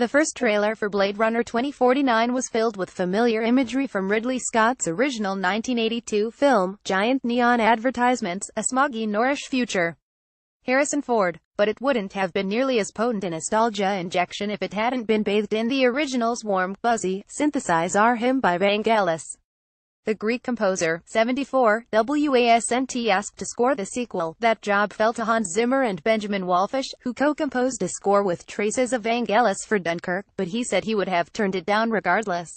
The first trailer for Blade Runner 2049 was filled with familiar imagery from Ridley Scott's original 1982 film, giant neon advertisements, a smoggy Norrish future. Harrison Ford, but it wouldn't have been nearly as potent a nostalgia injection if it hadn't been bathed in the original's warm, buzzy, synthesized hymn by Vangelis. The Greek composer, 74, wasn't asked to score the sequel. That job fell to Hans Zimmer and Benjamin Wallfisch, who co-composed a score with traces of Vangelis for Dunkirk, but he said he would have turned it down regardless.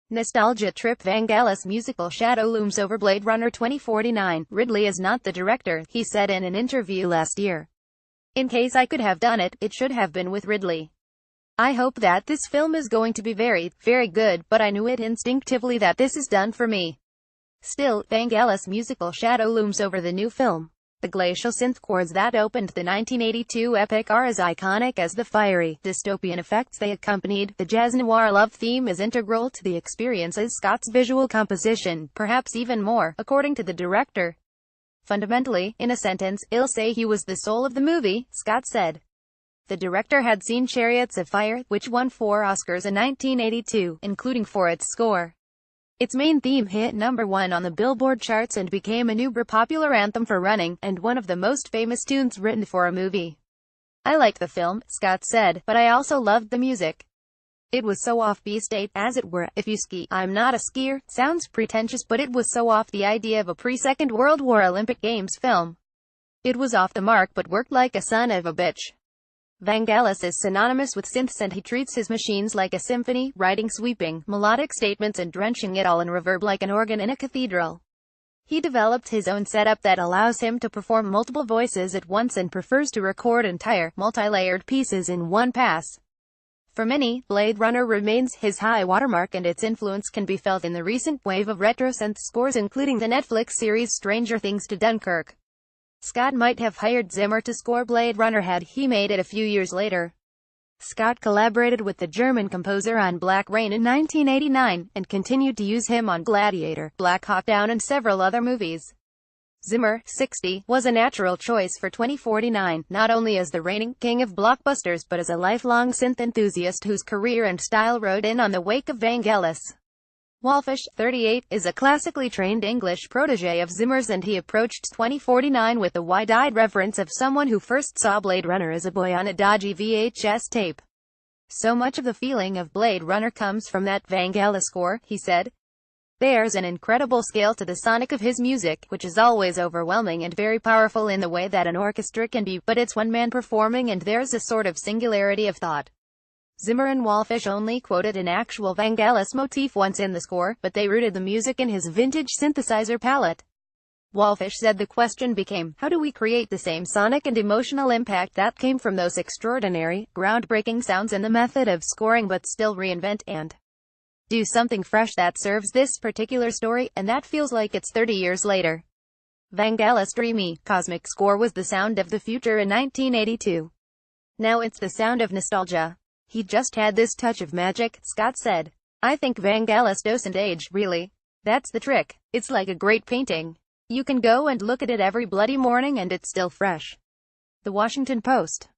Nostalgia trip. Vangelis' musical shadow looms over Blade Runner 2049. Ridley is not the director, he said in an interview last year. In case I could have done it, it should have been with Ridley. I hope that this film is going to be very, very good, but I knew it instinctively that this is done for me. Still, Vangelis' musical shadow looms over the new film. The glacial synth chords that opened the 1982 epic are as iconic as the fiery, dystopian effects they accompanied. The jazz noir love theme is integral to the experience as Scott's visual composition, perhaps even more, according to the director. Fundamentally, in a sentence, I'll say he was the soul of the movie, Scott said. The director had seen Chariots of Fire, which won 4 Oscars in 1982, including for its score. Its main theme hit #1 on the Billboard charts and became an uber-popular anthem for running, and one of the most famous tunes written for a movie. I liked the film, Scott said, but I also loved the music. It was so off B-state, as it were. If you ski, I'm not a skier, sounds pretentious, but it was so off the idea of a pre-Second World War Olympic Games film. It was off the mark but worked like a son of a bitch. Vangelis is synonymous with synths and he treats his machines like a symphony, writing sweeping, melodic statements and drenching it all in reverb like an organ in a cathedral. He developed his own setup that allows him to perform multiple voices at once and prefers to record entire, multi-layered pieces in one pass. For many, Blade Runner remains his high watermark and its influence can be felt in the recent wave of retro synth scores including the Netflix series Stranger Things to Dunkirk. Scott might have hired Zimmer to score Blade Runner had he made it a few years later. Scott collaborated with the German composer on Black Rain in 1989, and continued to use him on Gladiator, Black Hawk Down and several other movies. Zimmer, 60, was a natural choice for 2049, not only as the reigning king of blockbusters but as a lifelong synth enthusiast whose career and style rode in on the wake of Vangelis. Wallfisch, 38, is a classically trained English protege of Zimmer's and he approached 2049 with the wide-eyed reverence of someone who first saw Blade Runner as a boy on a dodgy VHS tape. So much of the feeling of Blade Runner comes from that Vangelis score, he said. There's an incredible scale to the sonic of his music, which is always overwhelming and very powerful in the way that an orchestra can be, but it's one man performing and there's a sort of singularity of thought. Zimmer and Wallfisch only quoted an actual Vangelis motif once in the score, but they rooted the music in his vintage synthesizer palette. Wallfisch said the question became, how do we create the same sonic and emotional impact that came from those extraordinary, groundbreaking sounds in the method of scoring but still reinvent and do something fresh that serves this particular story, and that feels like it's 30 years later. Vangelis' dreamy, cosmic score was the sound of the future in 1982. Now it's the sound of nostalgia. He just had this touch of magic, Scott said. I think Vangelis doesn't age, really. That's the trick. It's like a great painting. You can go and look at it every bloody morning and it's still fresh. The Washington Post.